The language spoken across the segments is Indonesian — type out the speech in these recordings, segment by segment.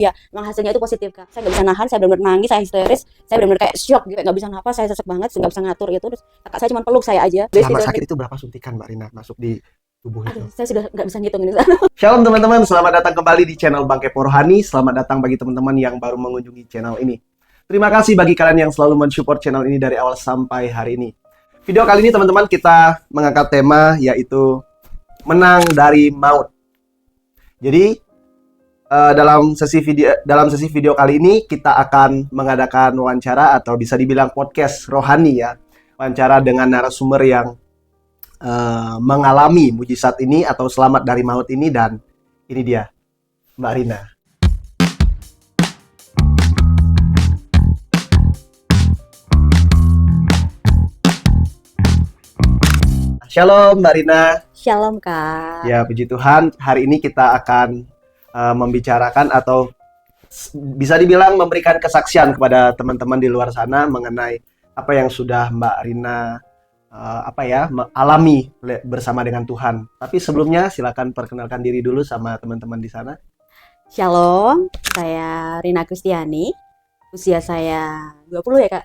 Ya, memang hasilnya itu positif, Kak. Saya nggak bisa nahan, saya benar-benar nangis, saya histeris, saya benar-benar kayak syok gitu, nggak bisa nafas, saya sesek banget, nggak bisa ngatur gitu. Terus kakak saya cuma peluk saya aja. Selama sakit itu berapa suntikan Mbak Rina masuk di tubuh itu? Aduh, saya sudah nggak bisa ngitung ini. Shalom teman-teman, selamat datang kembali di channel Bang Kepo Rohani. Selamat datang bagi teman-teman yang baru mengunjungi channel ini. Terima kasih bagi kalian yang selalu mensupport channel ini dari awal sampai hari ini. Video kali ini teman-teman kita mengangkat tema yaitu menang dari maut. Jadi dalam sesi video kali ini kita akan mengadakan wawancara atau bisa dibilang podcast rohani ya. Wawancara dengan narasumber yang mengalami mujizat ini atau selamat dari maut ini, dan ini dia Mbak Rina. Shalom Mbak Rina. Shalom, Kak. Ya, puji Tuhan, hari ini kita akan membicarakan atau bisa dibilang memberikan kesaksian kepada teman-teman di luar sana mengenai apa yang sudah Mbak Rina alami bersama dengan Tuhan. Tapi sebelumnya silakan perkenalkan diri dulu sama teman-teman di sana. Shalom, saya Rina Kristiani. Usia saya 20 ya, Kak.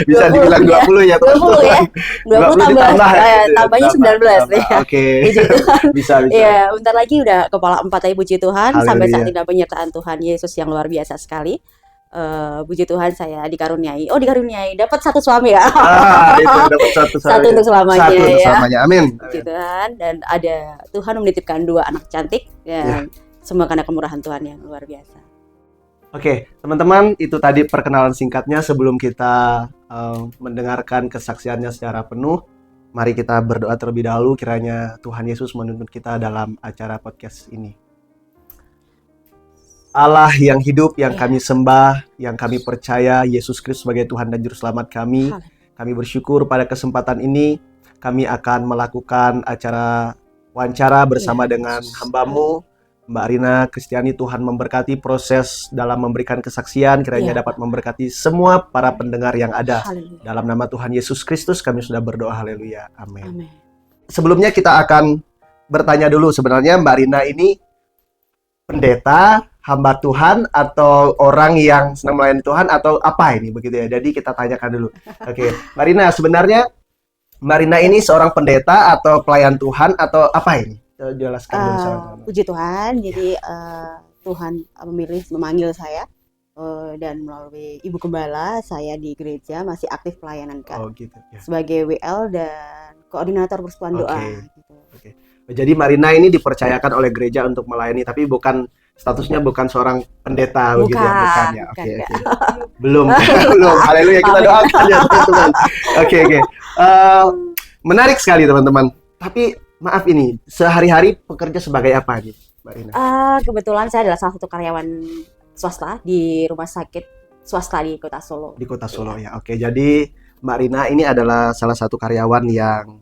Bisa 20, dibilang 20 ya, 20 ya. 20 ditambah tambahnya 19 ya. Oke. Puji Tuhan. Bisa. Ya, bentar lagi udah kepala 4 ya, puji Tuhan. Haleluya. Sampai saat ini penyertaan Tuhan Yesus yang luar biasa sekali. Puji Tuhan saya dikaruniai. Dapat satu suami ya. Itu dapat Satu untuk selamanya. Satu untuk ya. selamanya. Amin. Puji Tuhan, dan ada Tuhan menitipkan 2 anak cantik ya. Semua karena kemurahan Tuhan yang luar biasa. Oke, teman-teman, itu tadi perkenalan singkatnya. Sebelum kita mendengarkan kesaksiannya secara penuh, mari kita berdoa terlebih dahulu kiranya Tuhan Yesus menuntun kita dalam acara podcast ini. Allah yang hidup, yang kami sembah, yang kami percaya, Yesus Kristus sebagai Tuhan dan Juru Selamat kami. Kami bersyukur pada kesempatan ini, kami akan melakukan acara wawancara bersama dengan hamba-Mu, Mbak Rina Kristiani. Tuhan memberkati proses dalam memberikan kesaksian, kiranya dapat memberkati semua para pendengar yang ada. Haleluya. Dalam nama Tuhan Yesus Kristus kami sudah berdoa, haleluya, amin. Amin. Sebelumnya kita akan bertanya dulu, sebenarnya Mbak Rina ini pendeta, hamba Tuhan, atau orang yang senang melayani Tuhan, atau apa ini begitu ya? Jadi kita tanyakan dulu. Oke, Mbak Rina, sebenarnya Mbak Rina ini seorang pendeta atau pelayan Tuhan atau apa ini? Jelaskan dulu sama. Puji Tuhan, jadi Tuhan memanggil saya dan melalui Ibu Gembala saya di gereja masih aktif pelayanan, Kak. Oh gitu ya. Sebagai WL dan koordinator persekutuan doa. Gitu. Oke. Jadi Marina ini dipercayakan oleh gereja untuk melayani, tapi statusnya bukan seorang pendeta begitu ya, bukan ya. Oke. Belum. Haleluya, kita doakan ya teman-teman. Oke. Menarik sekali teman-teman. Tapi maaf, ini sehari-hari pekerja sebagai apa nih, Mbak Rina? Kebetulan saya adalah salah satu karyawan swasta di rumah sakit swasta di Kota Solo. Di Kota Solo ya. Oke, jadi Mbak Rina ini adalah salah satu karyawan yang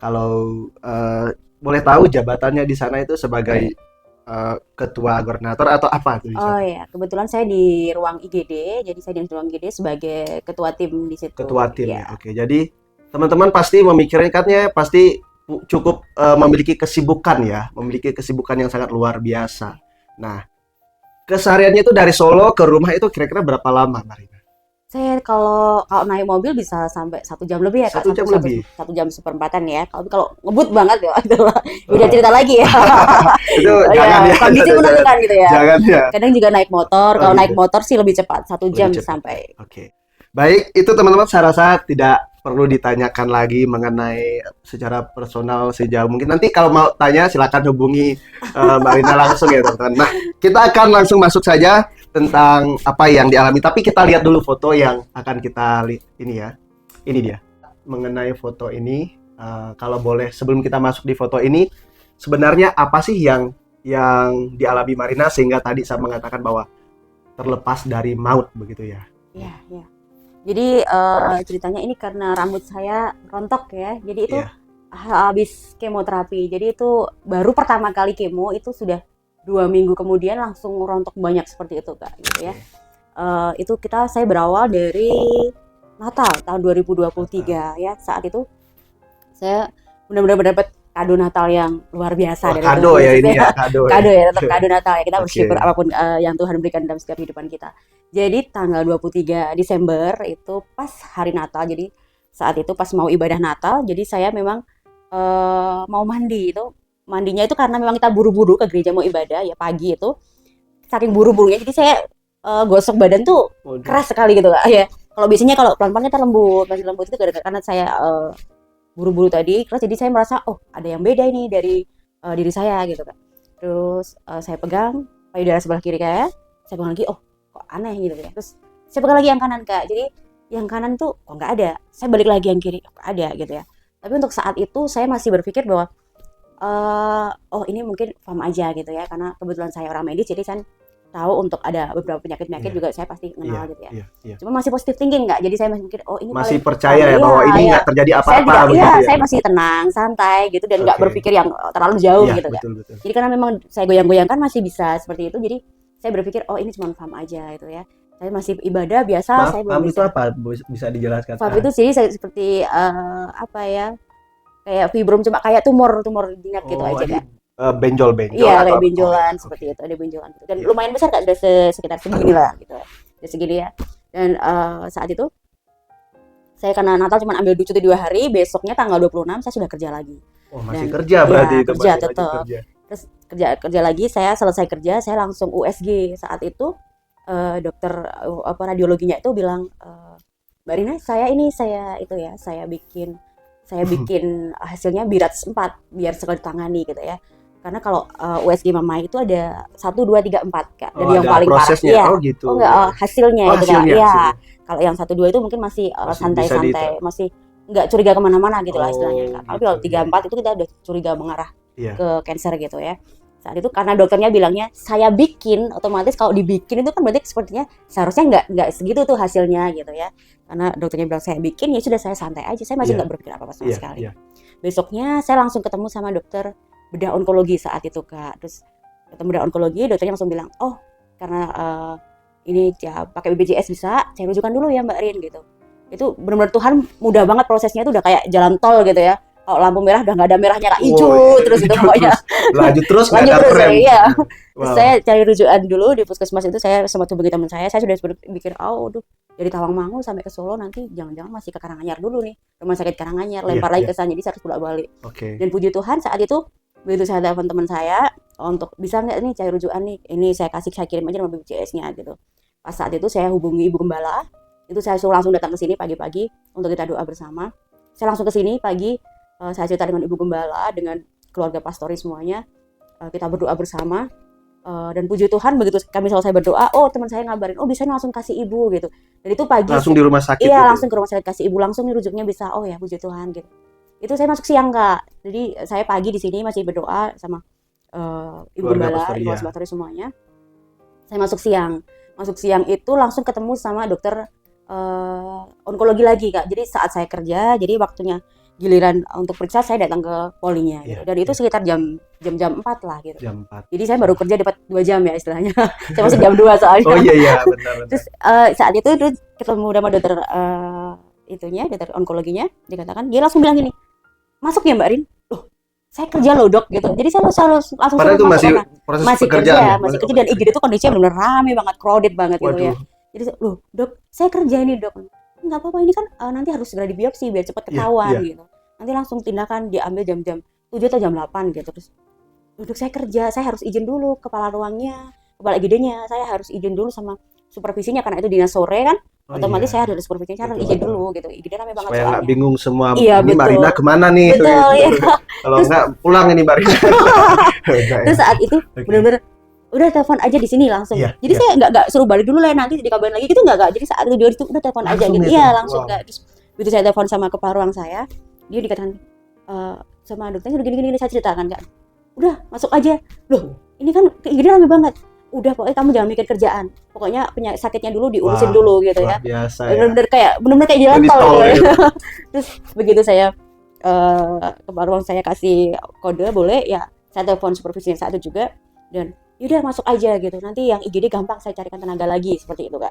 kalau boleh tahu jabatannya di sana itu sebagai ketua koordinator atau apa tuh di sana? Oh ya, kebetulan saya di ruang IGD, jadi saya di ruang IGD sebagai ketua tim di situ. Ketua tim ya. Oke, jadi teman-teman pasti memikirkannya pasti cukup memiliki kesibukan yang sangat luar biasa. Nah, kesehariannya itu dari Solo ke rumah itu kira-kira berapa lama, Marina? Saya kalau naik mobil bisa sampai 1 jam lebih ya, Kak. 1 jam lebih. 1 jam seperempatan ya. Kalau ngebut banget ya adalah udah cerita lagi ya. Itu jangan ya. Kondisi menentukan gitu ya. Jangan ya. Kadang juga naik motor. Kalau naik motor sih lebih cepat, 1 jam cepat. sampai. Oke. Baik, itu teman-teman saya rasa tidak perlu ditanyakan lagi mengenai secara personal sejauh mungkin. Nanti kalau mau tanya silakan hubungi Mbak Rina langsung ya teman-teman. Nah, kita akan langsung masuk saja tentang apa yang dialami. Tapi kita lihat dulu foto yang akan kita lihat ini ya. Ini dia. Mengenai foto ini, kalau boleh sebelum kita masuk di foto ini, sebenarnya apa sih yang dialami Marina sehingga tadi saya mengatakan bahwa terlepas dari maut begitu ya? Iya. Jadi ceritanya ini karena rambut saya rontok ya. Jadi itu habis kemoterapi. Jadi itu baru pertama kali kemo itu sudah 2 minggu kemudian langsung rontok banyak seperti itu, Kak, gitu ya. Itu saya berawal dari Natal tahun 2023 ya. Saat itu saya benar-benar mendapat kado Natal yang luar biasa Wah, dari kado Tuhan ya Yesus ini ya, kado ya. kado ya, tetap kado Natal ya, kita Oke. bersyukur apapun yang Tuhan berikan dalam setiap kehidupan kita. Jadi tanggal 23 Desember itu pas hari Natal, jadi saat itu pas mau ibadah Natal, jadi saya memang mau mandi itu, mandinya itu karena memang kita buru-buru ke gereja mau ibadah ya pagi itu, saking buru-burunya jadi saya gosok badan tuh Waduh. keras sekali gitu Kak ya. Kalau biasanya kalau pelan-pelan kita lembut, masih lembut itu gara-gara karena saya buru-buru tadi keras, jadi saya merasa oh ada yang beda ini dari diri saya gitu Kak. Terus saya pegang payudara sebelah kiri Kak, saya pegang lagi, oh kok aneh gitu ya. Terus saya pegang lagi yang kanan Kak, jadi yang kanan tuh kok nggak ada, saya balik lagi yang kiri kok ada gitu ya. Tapi untuk saat itu saya masih berpikir bahwa oh ini mungkin FAM aja gitu ya, karena kebetulan saya orang medis jadi saya tahu untuk ada beberapa penyakit-penyakit Iya. juga saya pasti kenal Iya, gitu ya. iya. Cuma masih positif thinking Kak, jadi saya masih mikir oh ini Masih paling percaya ya iya, bahwa ini iya. nggak terjadi Saya apa-apa tidak, begitu iya, ya. saya masih tenang, santai gitu dan nggak Oke. berpikir yang terlalu jauh Iya, gitu Kak. betul. Jadi karena memang saya goyang-goyangkan masih bisa seperti itu, jadi saya berpikir oh ini cuma FAM aja gitu ya. Saya masih ibadah biasa, Maaf, saya belum FAM itu bisa. apa? Bisa dijelaskan? FAM itu jadi saya seperti apa ya? Kayak fibrom, cuma kayak tumor jinak gitu aja Kak. Benjol-benjol Iya, atau kayak apa? benjolan Oh, seperti oke. itu, ada benjolan gitu. Dan Iya. lumayan besar Kak, sudah sekitar segini lah gitu. Sudah segini ya. Dan saat itu saya karena Natal cuma ambil cuti 2 hari, besoknya tanggal 26 saya sudah kerja lagi. Oh, masih Dan kerja iya, berarti itu, kerja masih lanjut tetap. kerja. Terus kerja lagi, saya selesai kerja, saya langsung USG. Saat itu dokter radiologinya itu bilang, Mbak Rina, saya bikin hasilnya BIRATS 4 biar segera ditangani gitu ya. Karena kalau USG mama itu ada 1, 2, 3, 4 Kak. Dan Oh, yang ada paling parah prosesnya. iya. Oh, gitu. Oh enggak, hasilnya Oh, itu Kak. hasilnya, Iya. hasilnya. Kalau yang 1, 2 itu mungkin masih Masih bisa santai-santai, masih nggak curiga kemana-mana gitu lah istilahnya Kak. Tapi gitu, kalau 3, iya. 4 itu kita udah curiga mengarah Iya. ke cancer gitu ya. Saat itu karena dokternya bilangnya saya bikin, otomatis kalau dibikin itu kan berarti sepertinya seharusnya nggak segitu tuh hasilnya gitu ya. Karena dokternya bilang saya bikin, ya sudah saya santai aja, saya masih Iya. nggak berpikir apa-apa sama Iya, sekali. iya. Besoknya saya langsung ketemu sama dokter bedah onkologi saat itu Kak. Terus ketemu bedah onkologi, dokternya langsung bilang, oh karena ini ya pakai BPJS bisa, saya rujukan dulu ya Mbak Rin gitu. Itu benar-benar Tuhan mudah banget prosesnya, itu udah kayak jalan tol gitu ya. Kalau lampu merah udah nggak ada merahnya Kak, hijau terus itu pokoknya. Lanjut terus nggak Lanjut ada terus rem. iya. Wow. Terus saya cari rujukan dulu di puskesmas itu, saya sempat hubungi teman saya sudah pikir, oh aduh dari Tawangmangu sampai ke Solo nanti jangan-jangan masih ke Karanganyar dulu nih, rumah sakit Karanganyar, lempar lagi Iya. ke sana, jadi saya harus bolak-balik. Oke. Dan puji Tuhan saat itu begitu saya telepon teman saya untuk bisa nggak nih cari rujukan nih, ini saya kirim aja nomor BPJS-nya gitu. Pas saat itu saya hubungi Ibu Gembala, itu saya suruh langsung datang ke sini pagi-pagi untuk kita doa bersama. Saya langsung ke sini pagi, saya cerita dengan Ibu Gembala, dengan keluarga pastori semuanya, kita berdoa bersama. Dan puji Tuhan begitu kami selesai berdoa, oh teman saya ngabarin, oh bisa langsung kasih ibu gitu. Dan itu pagi Langsung di rumah sakit. iya gitu. langsung ke rumah sakit kasih ibu, langsung nih rujuknya bisa, oh ya puji Tuhan gitu. Itu saya masuk siang Kak, jadi saya pagi di sini masih berdoa sama Ibu Keluarga Gembala, pastori, keluarga ya. pastori semuanya. Saya masuk siang itu langsung ketemu sama dokter onkologi lagi Kak. Jadi saat saya kerja, jadi waktunya giliran untuk periksa saya datang ke polinya gitu. Iya, Dan itu iya. sekitar jam 4 lah gitu. Jam 4. Jadi saya baru kerja dapat 2 jam ya istilahnya. Saya masih jam 2 soalnya. Oh iya benar. Terus saat itu ketemu sama dokter dokter onkologinya, dikatakan dia langsung bilang gini, masuk ya Mbak Rin. Loh, saya kerja loh dok gitu. Jadi saya langsung Padahal itu masuk masih karena proses masih pekerjaan kerja, ya? masih kerja, dan IGD itu kondisinya benar rame banget, crowded banget gitu ya. Waduh. Jadi loh dok, saya kerja ini dok. Nggak apa-apa, ini kan nanti harus segera dibiopsi biar cepat ketahuan iya. gitu. Nanti langsung tindakan diambil jam 7 atau jam 8 gitu. Terus duduk saya kerja, saya harus izin dulu kepala ruangnya, kepala IGD-nya, saya harus izin dulu sama supervisinya karena itu dinas sore kan. Oh, Otomatis iya. saya harus supervisinya, saya harus Betul, izin betul. dulu gitu. IGD rame banget Supaya nggak soalnya. bingung semua. Iya, Ini betul. Marina kemana nih? Betul, iya. Kalau nggak pulang ini Marina. Enggak, Terus ya. saat itu Oke. benar-benar udah telepon aja di sini langsung. Iya, Jadi iya. saya nggak suruh balik dulu lah nanti dikabarin lagi gitu nggak. Jadi saat itu dia itu udah telepon aja Langsung gitu. ya, Iya Kak? langsung Wow. Kak. Terus begitu saya telepon sama kepala ruang saya, dia dikatakan sama dokternya udah gini-gini saya ceritakan Kak. Udah masuk aja. Loh, ini kan IGD rame banget. Udah pokoknya kamu jangan mikir kerjaan. Pokoknya sakitnya dulu diurusin Wah, dulu gitu luar ya. biasa ya. Benar-benar kayak jalan Jadi tol tol gitu. ya. Terus begitu saya kepala ruang saya kasih kode boleh ya, saya telepon supervisinya saat itu juga, dan yaudah masuk aja gitu, nanti yang IGD gampang saya carikan tenaga lagi, seperti itu Kak.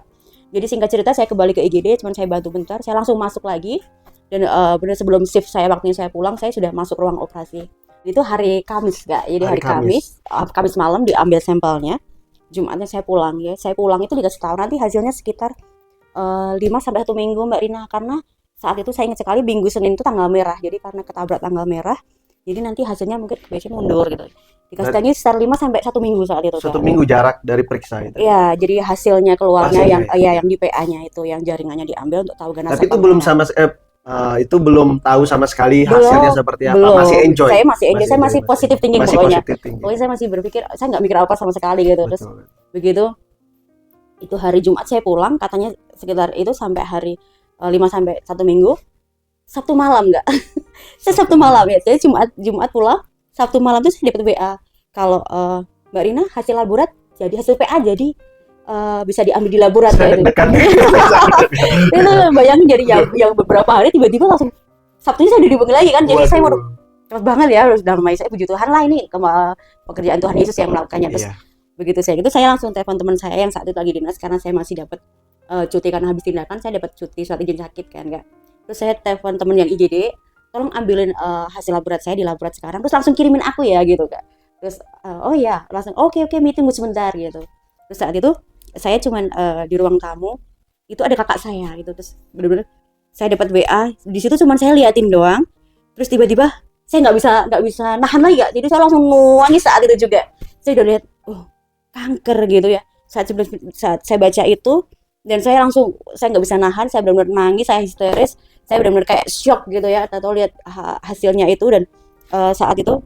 Jadi singkat cerita saya kembali ke IGD, cuman saya bantu bentar, saya langsung masuk lagi, dan benar sebelum shift saya waktunya saya pulang, saya sudah masuk ruang operasi. Itu hari Kamis Kak. Jadi Hari hari Kamis, Kamis malam diambil sampelnya. Jumatnya saya pulang ya. Saya pulang itu dikasih tahu nanti hasilnya sekitar 5 sampai 1 minggu Mbak Rina, karena saat itu saya ingat sekali Minggu Senin itu tanggal merah. Jadi karena ketabrak tanggal merah, jadi nanti hasilnya mungkin biasanya mundur gitu. Dikasih tahunya sekitar 5 sampai 1 minggu saat itu. 1 minggu jarak dari periksa itu. Iya, jadi hasilnya keluarnya Hasilnya, yang ya. yang di PA-nya itu, yang jaringannya diambil untuk tahu ganas. Tapi itu belum itu belum tahu sama sekali hasilnya seperti apa. Belum. Masih enjoy. Saya masih enjoy, saya masih positif thinking masih pokoknya. positive thinking. Pokoknya saya masih berpikir, saya nggak mikir apa sama sekali gitu. Terus Betul. begitu itu hari Jumat saya pulang, katanya sekitar itu sampai hari 5 sampai 1 minggu. Sabtu malam enggak. Saya Sabtu malam ya. Saya Jumat pulang, Sabtu malam tuh saya dapat WA. Kalau Mbak Rina hasil laborat jadi hasil PA jadi bisa diambil di laborat Saya kayak deg-degan. itu bayangin jadi yang beberapa hari tiba-tiba langsung Sabtunya saya udah dihubungi lagi kan, jadi saya Waduh. cepet banget ya, udah namanya saya puji Tuhan lah, ini pekerjaan Tuhan Yesus yang melakukannya. Terus Iya. begitu saya langsung telepon teman saya yang saat itu lagi dinas, karena saya masih dapat cuti karena habis tindakan, saya dapat cuti surat izin sakit kan enggak. Terus saya telepon teman yang IGD, tolong ambilin hasil laborat saya di laborat sekarang, terus langsung kirimin aku ya gitu Kak. Terus oh iya, langsung oke meeting sebentar gitu. Terus saat itu saya cuman di ruang tamu itu ada kakak saya gitu, terus bener-bener saya dapat WA di situ, cuman saya liatin doang, terus tiba-tiba saya nggak bisa nahan lagi Kak, jadi saya langsung nangis saat itu juga. Saya udah lihat kanker gitu ya saat saya baca itu, dan saya nggak bisa nahan, saya benar-benar nangis, saya histeris, saya benar-benar kayak shock gitu ya, atau lihat hasilnya itu. Dan saat itu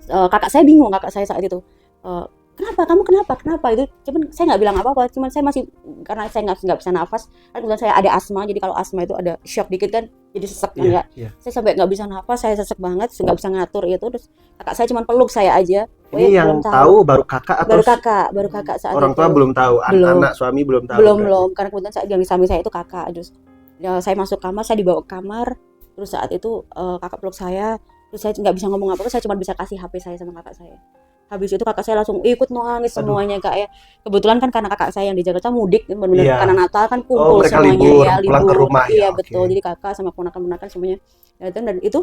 kakak saya bingung, kakak saya saat itu kenapa itu, cuman saya nggak bilang apa-apa, cuman saya masih, karena saya nggak bisa nafas kan, kemudian saya ada asma, jadi kalau asma itu ada shock dikit kan jadi sesek kan ya. Saya sampai nggak bisa nafas, saya sesek banget, nggak bisa ngatur itu. Terus kakak saya cuman peluk saya aja. Ini yang tahu baru kakak atau baru kakak saat orang itu. tua belum tahu, anak suami belum tahu. Belum, karena kemudian yang di samping saya itu kakak. Terus ya, saya masuk kamar, saya dibawa ke kamar, terus saat itu kakak peluk saya, terus saya nggak bisa ngomong apa-apa, saya cuma bisa kasih HP saya sama kakak saya. Habis itu kakak saya langsung ikut nangis semuanya Kak ya. Kebetulan kan karena kakak saya yang di Jakarta mudik, benar-benar karena Natal kan kumpul semuanya libur, ya, pulang ke rumah. Iya betul. Jadi kakak sama ponakan-ponakan semuanya datang, dan itu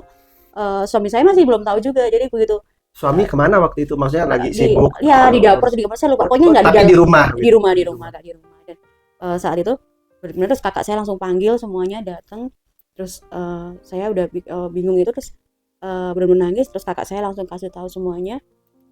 suami saya masih belum tahu juga. Jadi begitu. Suami kemana waktu itu? Maksudnya lagi sibuk? Iya di dapur, di kamar saya lupa. Pokoknya nggak tapi di rumah. Di rumah Kak, di rumah. Dan saat itu benar-benar terus kakak saya langsung panggil semuanya datang. Terus saya udah bingung itu, terus benar-benar nangis. Terus kakak saya langsung kasih tahu semuanya.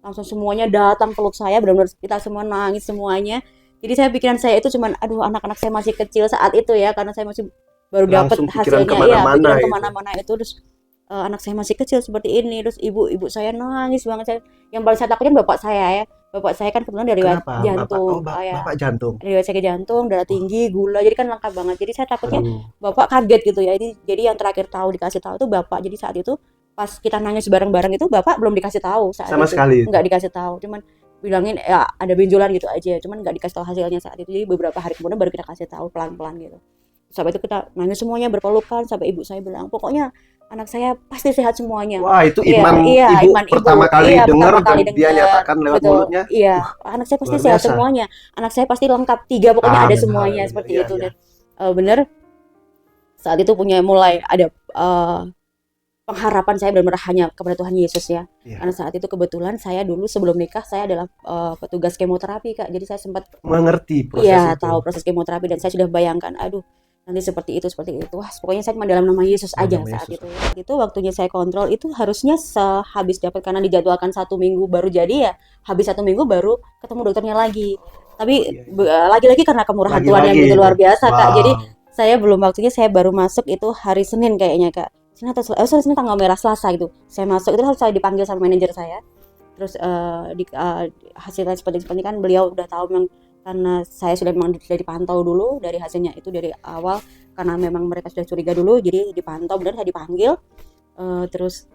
Langsung semuanya datang peluk saya, benar-benar kita semua nangis semuanya. Jadi pikiran saya itu cuman aduh, anak-anak saya masih kecil saat itu ya, karena saya masih baru dapat hasilnya ya, pikiran kemana-mana itu. Terus anak saya masih kecil seperti ini, terus ibu saya nangis banget. Yang paling saya takutin bapak saya ya. Bapak saya kan kebetulan dari riwayat jantung. Bapak jantung. Riwayat sakit jantung, darah tinggi, gula, jadi kan lengkap banget. Jadi saya takutnya bapak kaget gitu ya. Jadi yang terakhir dikasih tahu itu bapak. Jadi saat itu pas kita nangis bareng-bareng itu bapak belum dikasih tahu saat sama itu. Sekali nggak dikasih tahu, cuman bilangin ya ada benjolan gitu aja, cuman nggak dikasih tahu hasilnya saat itu. Jadi beberapa hari kemudian baru kita kasih tahu pelan-pelan gitu. Sampai itu kita nangis semuanya berpelukan, sampai ibu saya bilang pokoknya anak saya pasti sehat semuanya. Wah, itu iman ibu pertama kali dengar dan dia nyatakan lewat mulutnya. Iya, anak saya pasti sehat semuanya, anak saya pasti lengkap 3 pokoknya ada semuanya seperti itu. Dan bener saat itu mulai ada pengharapan saya benar-benar hanya kepada Tuhan Yesus ya. Karena saat itu kebetulan saya dulu sebelum nikah saya adalah petugas kemoterapi Kak. Jadi saya sempat mengerti proses itu. Iya, tahu proses kemoterapi, dan saya sudah bayangkan aduh nanti seperti itu. Wah, pokoknya saya cuma dalam nama Yesus aja saat itu. Itu waktunya saya kontrol itu harusnya sehabis dapat, karena dijadwalkan 1 minggu baru jadi ya. Habis 1 minggu baru ketemu dokternya lagi. Tapi lagi-lagi karena kemurahan Tuhan yang begitu luar biasa Kak. Jadi saya belum waktunya, saya baru masuk itu hari Senin kayaknya Kak. Senin tanggal merah, Selasa gitu. Saya masuk itu harus saya dipanggil sama manajer saya. Terus hasilnya seperti kan beliau udah tahu memang, karena saya sudah dipantau dulu dari hasilnya itu dari awal, karena memang mereka sudah curiga dulu, jadi dipantau, benar saya dipanggil. Terus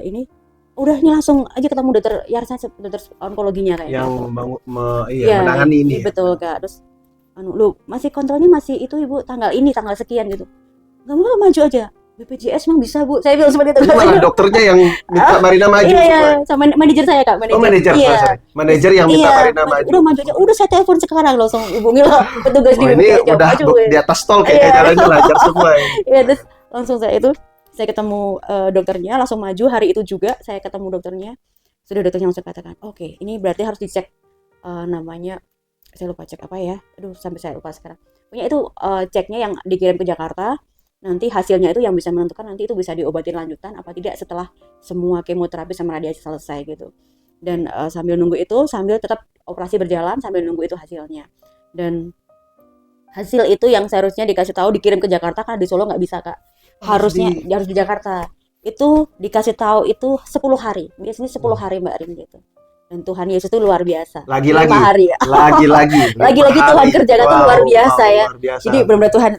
ini udah langsung aja ketemu dokter Yarsa, dokter onkologinya kayak yang menangani ini. Betul Kak. Terus lu masih kontrolnya masih itu Ibu tanggal sekian gitu. Enggak mau maju aja. BPJS memang bisa Bu, saya bilang seperti itu. Malah dokternya yang minta Marina maju. Iya, sama manajer saya Kak, manajer. Manajer yang minta Marina maju. Udah maju aja, udah saya telepon sekarang langsung hubungi lah petugas di BPJS. Ini udah di atas tol kayak jalannya lancar semua. Iya, terus langsung saya saya ketemu dokternya, langsung maju hari itu juga saya ketemu dokternya. Sudah dokternya langsung katakan, oke, ini berarti harus dicek namanya, saya lupa cek apa ya, aduh sampai saya lupa sekarang. Pokoknya itu ceknya yang dikirim ke Jakarta, nanti hasilnya itu yang bisa menentukan nanti itu bisa diobatin lanjutan apa tidak setelah semua kemoterapi sama radiasi selesai gitu. Dan sambil nunggu itu, sambil tetap operasi berjalan, sambil nunggu itu hasilnya. Dan hasil itu yang seharusnya dikasih tahu dikirim ke Jakarta, karena di Solo nggak bisa Kak. Harusnya harus di Jakarta. Itu dikasih tahu itu 10 hari. Biasanya 10 hari Mbak Rin gitu. Dan Tuhan Yesus itu luar biasa. Lagi-lagi. 5 hari. Lagi-lagi Tuhan kerjakan itu luar biasa ya. Luar biasa. Jadi benar-benar Tuhan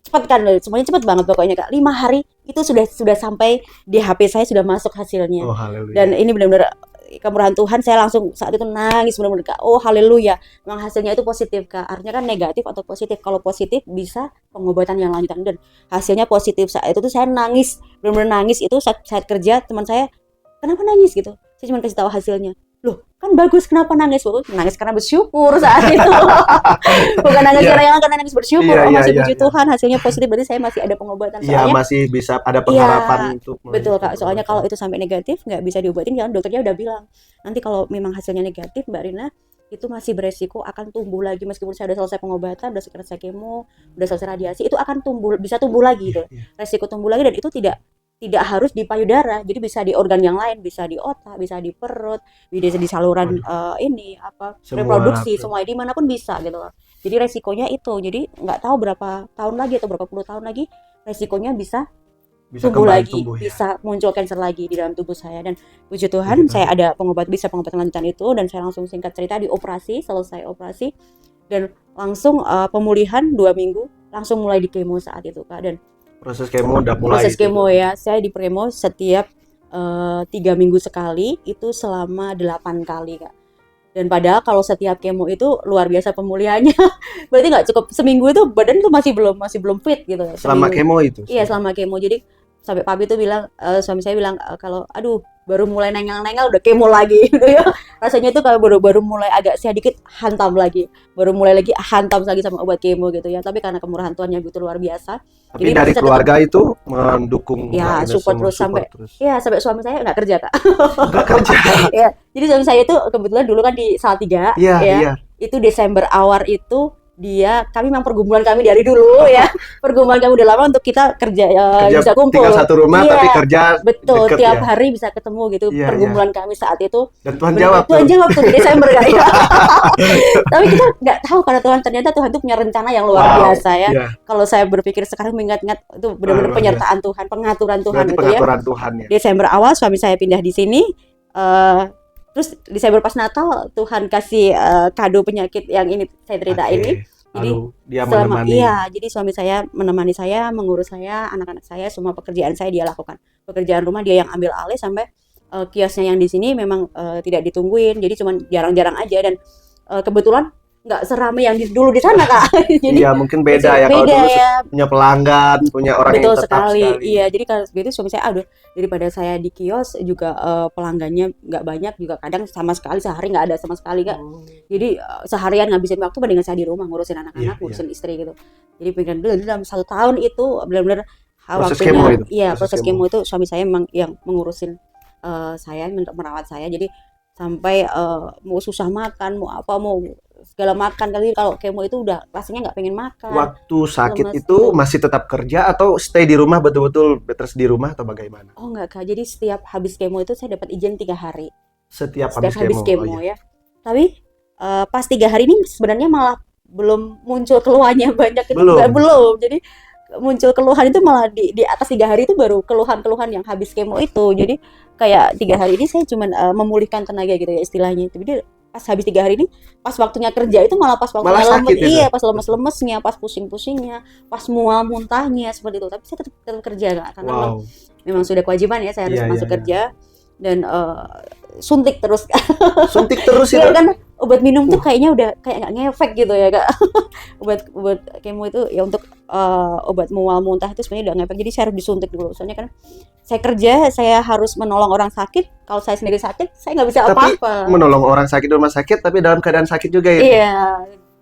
cepat kan, semuanya cepat banget pokoknya Kak. 5 hari itu sudah sampai di HP saya sudah masuk hasilnya. Oh, haleluya. Dan ini benar-benar kemurahan Tuhan, saya langsung saat itu nangis benar-benar Kak. Oh haleluya, memang hasilnya itu positif Kak. Artinya kan negatif atau positif. Kalau positif bisa pengobatan yang lanjutan, dan hasilnya positif. Saat itu tuh saya nangis, benar-benar nangis. Itu saat kerja teman saya, kenapa nangis gitu? Saya cuma kasih tahu hasilnya. Loh, kan bagus, kenapa nangis? Nangis karena bersyukur saat itu. Bukan nangis karena nangis bersyukur. Masih puji Tuhan, hasilnya positif, berarti saya masih ada pengobatan. Iya, masih bisa ada pengharapan untuk betul Kak, soalnya kalau itu sampai negatif nggak bisa diobatin, kan dokternya udah bilang nanti kalau memang hasilnya negatif Mbak Rina itu masih beresiko akan tumbuh lagi, meskipun saya udah selesai pengobatan, udah selesai kemo, udah selesai radiasi, itu akan bisa tumbuh lagi gitu. Resiko tumbuh lagi, dan itu tidak harus di payudara, jadi bisa di organ yang lain, bisa di otak, bisa di perut, bisa di saluran reproduksi, semua dimanapun bisa gitu loh. Jadi resikonya itu, jadi nggak tahu berapa tahun lagi atau berapa puluh tahun lagi resikonya bisa tumbuh lagi, bisa muncul kanker lagi di dalam tubuh saya. Dan puji Tuhan saya ada pengobatan lanjutan itu, dan saya langsung singkat cerita selesai operasi, dan langsung pemulihan 2 minggu, langsung mulai di kemo saat itu Kak. Dan proses kemo udah mulai. Proses kemo ya, saya di kemo setiap 3 minggu sekali, itu selama 8 kali Kak. Dan padahal kalau setiap kemo itu luar biasa pemulihannya. Berarti nggak cukup seminggu itu badan tuh masih belum fit gitu. Selama kemo itu? Iya, selama kemo. Jadi sampai papi tuh bilang, suami saya bilang kalau aduh baru mulai nengel-nengel udah kemo lagi gitu ya. Rasanya itu kalau baru mulai agak sedikit hantam lagi. Baru mulai lagi hantam lagi sama obat kemo gitu ya. Tapi karena kemurahan Tuhan yang begitu luar biasa. Tapi dari keluarga itu mendukung ya, support terus sampai suami saya nggak kerja Kak. Nggak kerja. Ya, jadi suami saya itu kebetulan dulu kan di Salatiga ya. Itu Desember awal itu kami memang pergumulan kami dari dulu ya. Pergumulan kami udah lama untuk kita kerja bisa kumpul. Tinggal satu rumah tapi kerja betul deket, tiap hari bisa ketemu gitu. Pergumulan kami saat itu. Dan Tuhan jawab tuh di Desember kan ya. Tapi kita nggak tahu karena ternyata Tuhan itu punya rencana yang luar biasa ya. Kalau saya berpikir sekarang mengingat-ingat itu benar-benar penyertaan Tuhan, pengaturan Tuhan itu ya. Tuhan, ya. Desember awal suami saya pindah di sini. Terus Desember pas Natal Tuhan kasih kado penyakit yang ini saya cerita ini. Jadi dia menemani. Jadi suami saya menemani saya, mengurus saya, anak-anak saya, semua pekerjaan saya dia lakukan. Pekerjaan rumah dia yang ambil alih, sampai kiosnya yang di sini memang tidak ditungguin. Jadi cuma jarang-jarang aja, dan kebetulan nggak seramai yang dulu di sana Kak. Jadi mungkin beda ya. Kalau dulu punya pelanggan, punya orang yang tetap sekali. Iya, jadi kalau begitu suami saya daripada saya di kios juga pelanggannya nggak banyak, juga kadang sama sekali sehari nggak ada sama sekali Kak. Jadi seharian ngabisin waktu mendingan saya di rumah ngurusin anak-anak, ngurusin istri gitu. Jadi pikiran dulu dalam 1 tahun itu benar-benar proses kemo itu suami saya memang yang mengurusin saya, merawat saya. Jadi sampai mau susah makan, mau apa, mau segala makan, kali kalau kemo itu udah rasanya nggak pengen makan. Waktu sakit itu masih tetap kerja atau stay di rumah, betul-betul terus di rumah atau bagaimana? Oh enggak Kak, jadi setiap habis kemo itu saya dapat izin 3 hari. Setiap habis kemo ya. Tapi pas 3 hari ini sebenarnya malah belum muncul keluhannya banyak itu. Belum. Jadi muncul keluhan itu malah di atas 3 hari itu baru keluhan-keluhan yang habis kemo itu. Jadi kayak 3 hari ini saya cuma memulihkan tenaga gitu ya istilahnya. Tapi pas habis 3 hari ini, pas waktunya kerja itu malah pas waktunya lemes, pas lemes-lemesnya, pas pusing-pusingnya, pas mual muntahnya seperti itu. Tapi saya tetap kerja Kak, karena memang sudah kewajiban ya, saya harus masuk kerja. Dan suntik terus itu kan obat minum tuh kayaknya udah kayak nggak ngefek gitu ya Kak. obat kemo itu ya untuk obat mual muntah itu sebenarnya udah ngefek, jadi saya harus disuntik dulu. Soalnya kan saya kerja, saya harus menolong orang sakit. Kalau saya sendiri sakit, saya nggak bisa apa-apa. Menolong orang sakit di rumah sakit, tapi dalam keadaan sakit juga ya. Iya.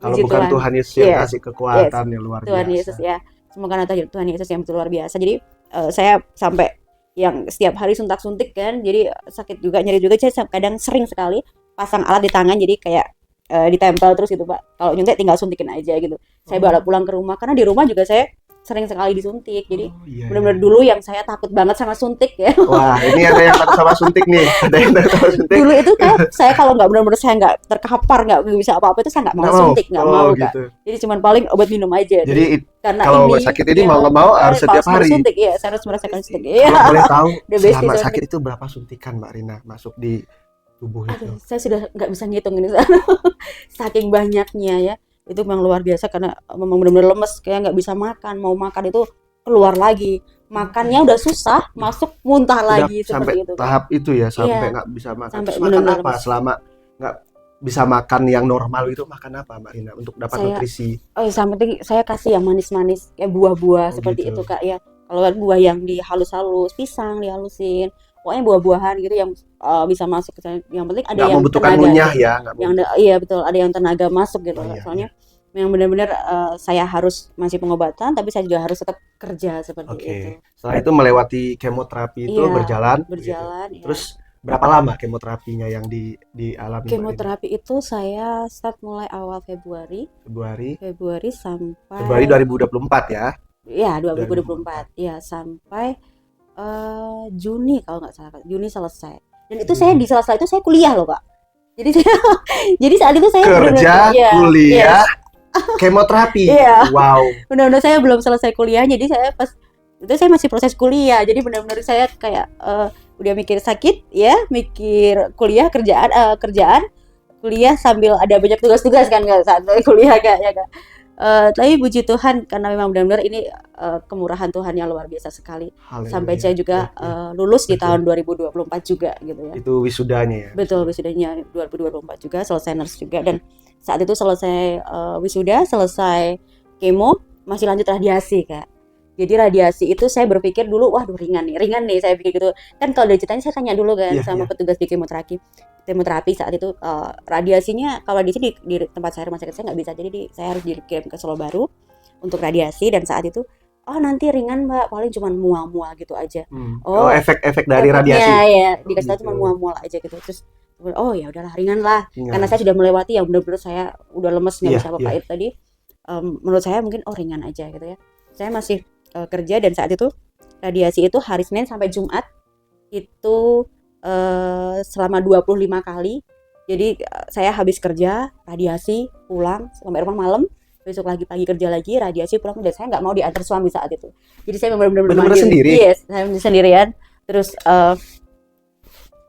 Kalau bukan Tuhan Yesus yang kasih kekuatan yang luar biasa. Tuhan Yesus ya. Semoga Tuhan Yesus yang betul luar biasa. Jadi saya sampai yang setiap hari suntik kan, jadi sakit juga, nyeri juga. Saya kadang sering sekali pasang alat di tangan, jadi kayak ditempel terus gitu Pak. Kalau nyuntik tinggal suntikin aja gitu. Saya bawa pulang ke rumah karena di rumah juga saya sering sekali disuntik. Jadi benar-benar dulu yang saya takut banget sama suntik ya. Wah, ini ada yang takut sama suntik nih. Ada yang takut sama suntik. Dulu itu kayak saya kalau nggak benar-benar saya nggak terkapar, nggak bisa apa-apa itu saya nggak mau suntik, nggak mau Kak. Gitu. Jadi cuman paling obat minum aja. Jadi karena kalau ini sakit ini mau nggak mau harus setiap hari. Suntik, ya, saya harus merasakan suntik. Iya. Kalau boleh tahu, selama sakit itu berapa suntikan Mbak Rina masuk di tubuh itu? Aduh, saya sudah nggak bisa ngitung ini. Saking banyaknya ya. Itu memang luar biasa karena memang benar-benar lemes, kayak nggak bisa makan. Mau makan itu keluar lagi, makannya udah susah, masuk muntah lagi sampai seperti itu. Tahap itu ya, sampai nggak bisa makan. Sampai makan apa selama nggak bisa makan yang normal itu, makan apa Mbak Rina untuk dapat nutrisi? Yang penting saya kasih yang manis-manis kayak buah-buah seperti itu Kak ya. Kalau buah yang dihalus-halus, pisang dihalusin, pokoknya buah-buahan gitu yang bisa masuk. Yang penting ada yang membutuhkan tenaga, munyah ya, iya betul, ada yang tenaga masuk gitu. Soalnya yang benar-benar saya harus masih pengobatan, tapi saya juga harus tetap kerja seperti itu. Setelah itu melewati kemoterapi itu berjalan. Gitu. Ya. Terus berapa lama kemoterapinya yang dialami? Kemoterapi itu saya start mulai awal Februari sampai Februari 2024 ya? Iya 2024 ya, sampai Juni kalau nggak salah, Juni selesai. Dan itu saya di sela-sela itu saya kuliah loh Kak. Jadi saat itu saya kerja, kuliah. Kemoterapi. Wow. Benar-benar saya belum selesai kuliah, jadi saya pas itu saya masih proses kuliah. Jadi benar-benar saya kayak udah mikir sakit ya, mikir kuliah, kerjaan, kuliah sambil ada banyak tugas-tugas kan saat kuliah kayaknya Kak. Tapi puji Tuhan karena memang benar-benar ini kemurahan Tuhan yang luar biasa sekali. Haleluya. Sampai saya juga lulus di tahun 2024 juga gitu ya. Itu wisudanya ya? Betul, wisudanya 2024 juga, selesai nurse juga. Dan saat itu selesai wisuda, selesai kemo, masih lanjut radiasi Kak. Jadi radiasi itu saya berpikir dulu, waduh ringan nih saya pikir gitu. Kan kalau dari ceritanya saya tanya dulu kan sama petugas di kemoterapi saat itu radiasinya, kalau di sini di tempat saya rumah sakit saya nggak bisa, jadi saya harus dikirim ke Solo Baru untuk radiasi. Dan saat itu nanti ringan Mbak, paling cuma mual-mual gitu aja. Efek dari radiasi ya dikasih tahu cuma mual-mual aja gitu. Terus ya udahlah, ringan lah karena saya sudah melewati yang benar-benar saya udah lemes nggak bisa apa-apa itu tadi. Menurut saya mungkin ringan aja gitu ya. Saya masih kerja, dan saat itu radiasi itu hari Senin sampai Jumat itu selama 25 kali. Jadi saya habis kerja, radiasi, pulang sampai rumah malam, besok lagi pagi kerja lagi, radiasi, pulang. Dan saya nggak mau diantar suami saat itu. Jadi saya benar-benar sendiri. Yes, saya sendirian. Terus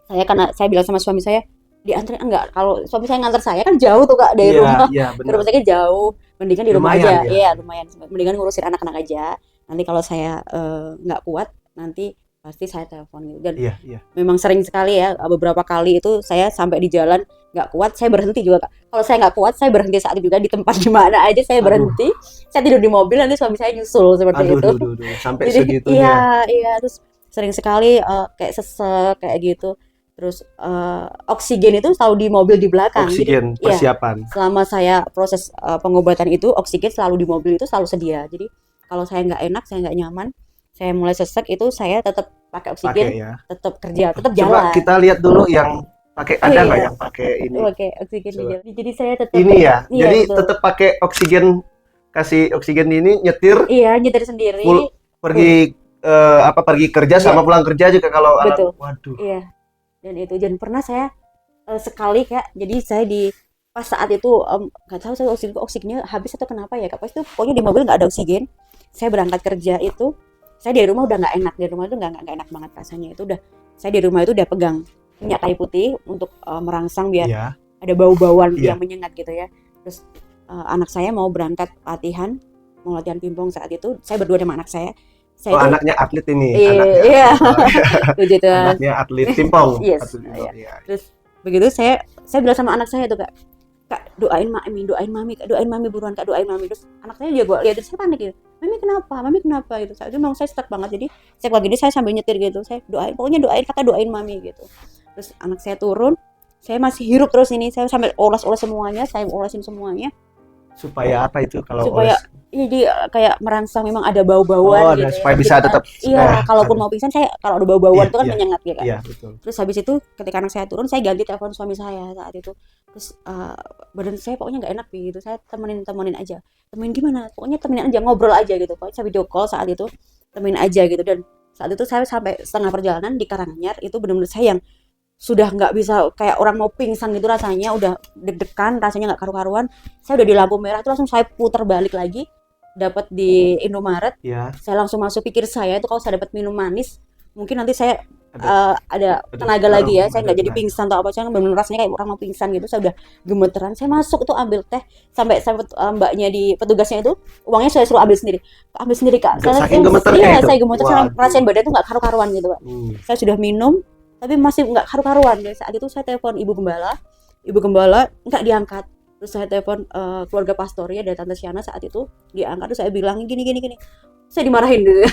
saya bilang sama suami saya, diantar enggak, kalau suami saya ngantar saya kan jauh tuh Kak dari rumah ke rumah sakit jauh, mendingan di rumah aja. Iya lumayan, mendingan ngurusin anak-anak aja. Nanti kalau saya nggak kuat, nanti pasti saya telepon gitu. Dan memang sering sekali ya, beberapa kali itu saya sampai di jalan nggak kuat, saya berhenti juga Kak. Kalau saya nggak kuat, saya berhenti saat itu juga di tempat di mana aja saya berhenti. Saya tidur di mobil, nanti suami saya nyusul seperti itu. Sampai segitunya. Iya, terus sering sekali kayak sesek kayak gitu. Terus oksigen itu selalu di mobil di belakang. Oksigen persiapan. Selama saya proses pengobatan itu, oksigen selalu di mobil itu selalu sedia. Jadi kalau saya nggak enak, saya nggak nyaman, saya mulai sesek itu saya tetap pakai oksigen, tetap kerja, tetap jalan. Coba kita lihat dulu yang pakai, ada nggak yang pakai ini? Pakai oksigen. Jadi saya tetap ini ya. Jadi tetap pakai oksigen, kasih oksigen ini, nyetir. Iya, nyetir sendiri. Pergi pergi kerja sama pulang kerja juga kalau waduh. Iya. Dan pernah saya sekali Kak, jadi saya pas saat itu nggak tahu saya oksigennya habis atau kenapa ya Kak, pas itu pokoknya di mobil nggak ada oksigen. Saya berangkat kerja itu, saya di rumah udah nggak enak, di rumah itu nggak enak banget rasanya. Itu udah, saya di rumah itu udah pegang minyak kayu putih untuk merangsang biar ada bau-bauan yang menyengat gitu ya. Terus anak saya mau berangkat latihan, mau latihan pingpong saat itu, saya berdua sama anak saya. Anaknya atlet ini. Iya. Anaknya atlet pingpong. Yes. Terus begitu saya bilang sama anak saya tuh Kak, doain mami, Kak, doain mami buruan Kak, doain mami. Terus anak saya juga lihat, saya panik gitu. Mami kenapa gitu. Saya memang saya stuck banget. Jadi saya pagi ini saya sambil nyetir gitu. Saya pokoknya doain mami gitu. Terus anak saya turun, saya masih hirup terus ini. Saya sambil oles semuanya, saya olesin semuanya. Supaya apa itu kalau supaya jadi kayak merangsang memang ada bau-bauan gitu ya. supaya Jadi bisa tetap iya, kalaupun mau pingsan saya kalau ada bau-bauan itu kan menyengat ya kan. Iya, betul. Terus habis itu ketika anak saya turun, saya ganti telepon suami saya saat itu. Terus badan saya pokoknya nggak enak gitu. Saya temenin aja. Temenin gimana? Pokoknya temenin aja, ngobrol aja gitu. Pokoknya saya video call saat itu, temenin aja gitu. Dan saat itu saya sampai setengah perjalanan di Karanganyar, itu benar-benar saya yang sudah nggak bisa, kayak orang mau pingsan gitu rasanya, udah deg-degan, rasanya nggak karu-karuan. Saya udah di lampu merah tuh langsung saya putar balik lagi, dapat di Indomaret. Iya. Saya langsung masuk, pikir saya itu kalau saya dapat minum manis mungkin nanti saya ada tenaga ada- lagi ya, saya ada nggak jadi tenaga. pingsan atau apa, saya benar rasanya kayak orang mau pingsan gitu. Saya udah gemeteran, saya masuk tuh ambil teh, sampai mbaknya di petugasnya itu uangnya saya suruh ambil sendiri kak. Saking gemeternya Iya, itu. saya gemeter, saya Waduh. rasain badan tuh nggak karu-karuan gitu kak. Saya sudah minum tapi masih nggak karu-karuan. Jadi saat itu saya telepon ibu gembala nggak diangkat. Terus saya telepon keluarga pastornya dari Tante Siana, saat itu diangkat. Terus saya bilang gini, saya dimarahin gitu.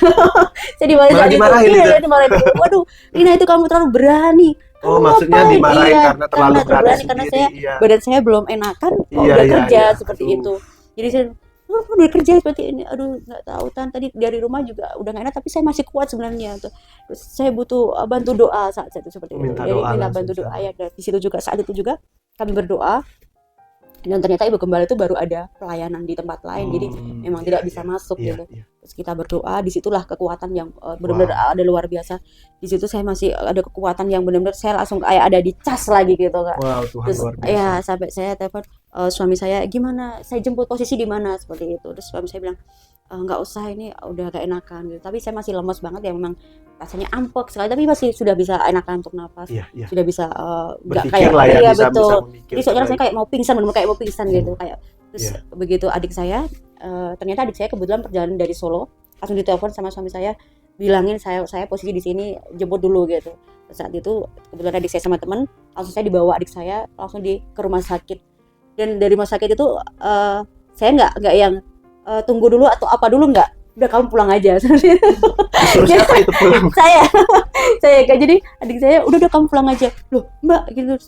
Saya dimarahin Malah saat itu. dimarahin Iya, itu? saya dimarahin. Waduh, Rina, itu kamu terlalu berani. Oh, Kamu maksudnya ngapain? dimarahin Iya, karena terlalu berani karena sendiri. saya Iya. badan saya belum enakan kok Iya, udah iya, kerja iya. seperti Aduh. itu. Jadi saya udah kerja seperti ini, aduh nggak tahu Tan, tadi dari rumah juga udah nggak enak tapi saya masih kuat sebenarnya tuh. Terus saya butuh bantu doa saat itu seperti itu. Minta Jadi doa minta langsung bantu doa sana. ya. Dan di situ juga, saat itu juga kami berdoa, dan ternyata ibu gembala itu baru ada pelayanan di tempat lain, jadi memang tidak bisa masuk gitu. Terus kita berdoa, disitulah kekuatan yang benar-benar ada luar biasa. Di situ saya masih ada kekuatan yang benar-benar saya langsung kayak ada di cas lagi gitu kak. Wow, Tuhan Terus luar biasa. ya sampai saya telepon suami saya, gimana saya jemput, posisi di mana seperti itu. Terus suami saya bilang nggak usah, ini udah gak enakan gitu. Tapi saya masih lemes banget ya, memang rasanya ampek sekali, tapi masih sudah bisa enakan untuk nafas. Iya, iya. Sudah bisa nggak Berpikir kayak lah ya, iya bisa betul. memikir Jadi soalnya rasanya kembali. kayak mau pingsan, benar kayak mau pingsan gitu kayak. Terus Iya. begitu adik saya, ternyata adik saya kebetulan perjalanan dari Solo, langsung ditelepon sama suami saya, bilangin saya posisi di sini, jemput dulu gitu. Terus saat itu kebetulan adik saya sama teman, langsung saya dibawa adik saya langsung ke rumah sakit. Dan dari rumah sakit itu saya nggak yang tunggu dulu atau apa dulu, nggak, udah kamu pulang aja. Terus siapa itu pulang? saya kayak, jadi adik saya udah kamu pulang aja. Loh mbak gitu,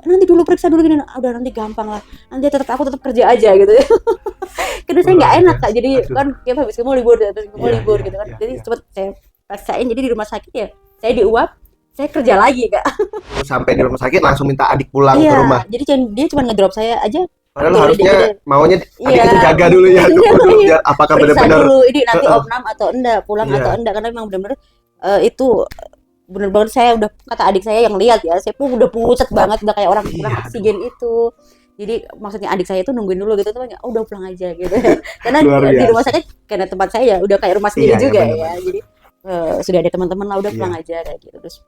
nanti dulu periksa dulu gini. Udah nanti gampang lah, nanti aku tetap kerja aja gitu. Karena saya nggak enak kak, jadi kan kita habis kamu libur gitu kan. Jadi cepet saya paksain, jadi di rumah sakit ya saya diuap, saya kerja lagi kak. Sampai di rumah sakit langsung minta adik pulang ke rumah. Jadi dia cuma ngedrop saya aja. Padahal harusnya maunya adik itu jaga dulu ya, Iya. apakah Periksa benar-benar dulu ini nanti opnam atau enggak, pulang atau enggak, karena memang benar-benar itu benar-benar saya udah, kata adik saya yang lihat ya, saya pun udah pucat banget, udah kayak orang kurang oksigen itu. Jadi maksudnya adik saya itu nungguin dulu gitu, tuh udah pulang aja gitu. Karena di rumah sakit, karena tempat saya ya udah kayak rumah sendiri juga ya. Jadi sudah ada teman-teman lah, udah pulang aja kayak gitu. Terus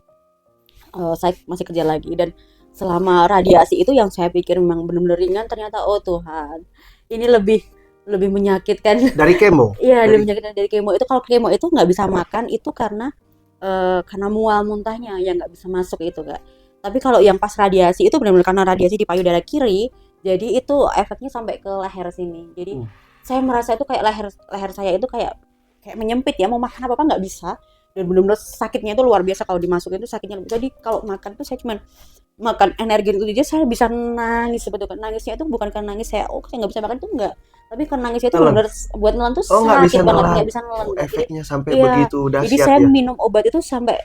saya masih kerja lagi, dan selama radiasi itu yang saya pikir memang benar-benar ringan, ternyata oh Tuhan, ini lebih menyakitkan dari kemo. Iya, lebih menyakitkan dari kemo itu. Kalau kemo itu nggak bisa makan, itu karena mual muntahnya yang nggak bisa masuk itu kak. Tapi kalau yang pas radiasi itu benar-benar karena radiasi di payudara kiri, jadi itu efeknya sampai ke leher sini. Jadi saya merasa itu kayak leher saya itu kayak menyempit ya, mau makan apa nggak bisa. Dan benar-benar sakitnya itu luar biasa kalau dimasukin, itu sakitnya. Jadi kalau makan itu saya cuman makan energi itu aja, saya bisa nangis sebetulnya. Nangisnya itu bukan karena nangis saya nggak bisa makan, itu enggak, tapi karena nangisnya itu benar buat nelan tuh sakit banget, nggak bisa nelan. Efeknya sampai begitu dahsyat. Jadi saya minum obat itu sampai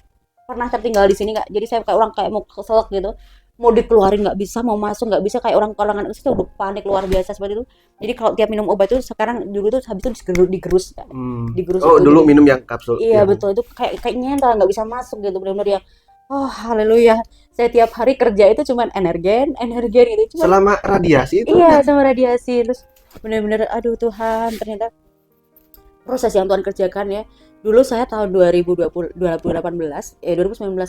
pernah tertinggal di sini kak. Jadi saya kayak orang kayak mau keselak gitu, mau dikeluarin nggak bisa, mau masuk nggak bisa, kayak orang kolangan itu udah panik luar biasa seperti itu. Jadi kalau tiap minum obat itu sekarang, dulu tuh habis itu digerus kan. Digerus oh itu, dulu jadi, minum yang kapsul. iya betul, itu kayak nyental, nggak bisa masuk gitu, benar-benar ya. Oh haleluya, saya tiap hari kerja itu cuman energen gitu. Cuman, selama radiasi itu? Iya, sama radiasi. Terus benar-benar aduh Tuhan, ternyata proses yang Tuhan kerjakan ya. Dulu saya tahun 2019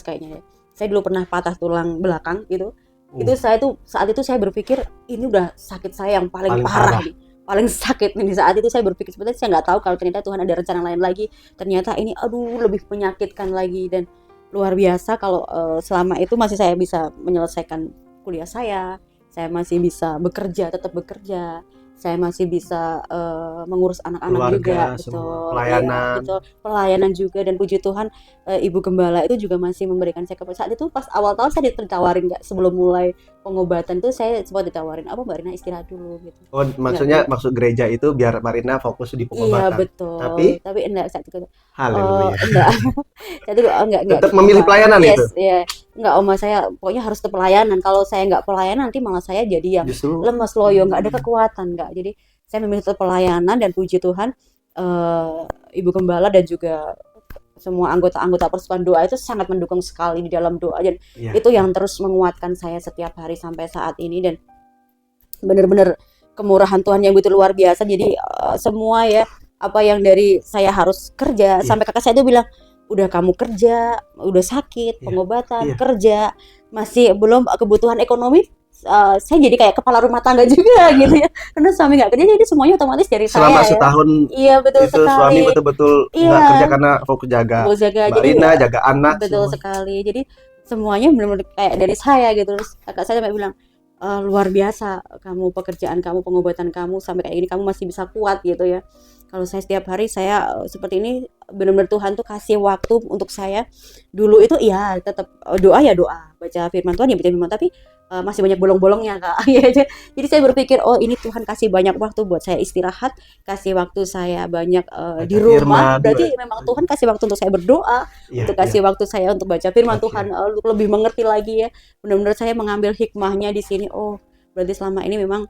kayaknya ya. Saya dulu pernah patah tulang belakang gitu. Itu saya tuh saat itu saya berpikir ini udah sakit saya yang paling parah nih. Paling sakit nih. Saat itu saya berpikir sebenarnya saya nggak tahu kalau ternyata Tuhan ada rencana lain lagi. Ternyata ini lebih menyakitkan lagi, dan luar biasa kalau selama itu masih saya bisa menyelesaikan kuliah saya masih bisa tetap bekerja, saya masih bisa mengurus anak-anak juga, betul, pelayanan. Ya, betul, pelayanan juga. Dan puji Tuhan Ibu Gembala itu juga masih memberikan saya saat itu pas awal tahun saya ditawarin nggak, sebelum mulai pengobatan tuh saya sempat ditawarin, apa Mbak Rina istirahat dulu gitu. Oh, maksudnya maksud gereja itu biar Marina fokus di Iya pengobatan. betul, Tapi tapi enggak saat itu, haleluya. enggak, saat itu enggak Tetap gitu memilih Mbak. pelayanan itu. Yes, ya, enggak Oma, saya pokoknya harus tetap pelayanan. Kalau saya enggak pelayanan nanti malah saya jadi yang Justru lemes loyo, enggak ada kekuatan enggak. Jadi saya memilih tetap pelayanan dan puji Tuhan, Ibu Gembala dan juga semua anggota-anggota persekutuan doa itu sangat mendukung sekali di dalam doa, dan iya. itu yang terus menguatkan saya setiap hari sampai saat ini. Dan benar-benar kemurahan Tuhan yang begitu luar biasa. Jadi semua ya, apa yang dari saya harus kerja, Iya. sampai kakak saya itu bilang, udah kamu kerja, udah sakit, Iya. pengobatan, Iya. kerja, masih belum kebutuhan ekonomi, saya jadi kayak kepala rumah tangga juga gitu ya, karena suami nggak kerja, jadi semuanya otomatis dari Selama saya ya. setahun Iya betul itu suami sekali. betul-betul Iya. nggak kerja karena fokus jaga Bos jaga, Mbak jadi Rina, jaga anak betul semua. sekali. Jadi semuanya benar-benar kayak dari saya gitu. Terus kakak saya sampai bilang, luar biasa kamu, pekerjaan kamu, pengobatan kamu sampai kayak gini kamu masih bisa kuat gitu ya. Kalau saya setiap hari saya seperti ini, benar-benar Tuhan tuh kasih waktu untuk saya. Dulu itu ya tetap doa ya doa, baca firman Tuhan ya baca firman, tapi masih banyak bolong-bolongnya kak. Jadi saya berpikir, oh ini Tuhan kasih banyak waktu buat saya istirahat, kasih waktu saya banyak di Baca rumah. firman, Berarti memang Tuhan kasih waktu untuk saya berdoa, Iya, untuk kasih waktu saya untuk baca firman Oke. Tuhan, untuk lebih mengerti lagi ya. Benar-benar saya mengambil hikmahnya di sini. Oh berarti selama ini memang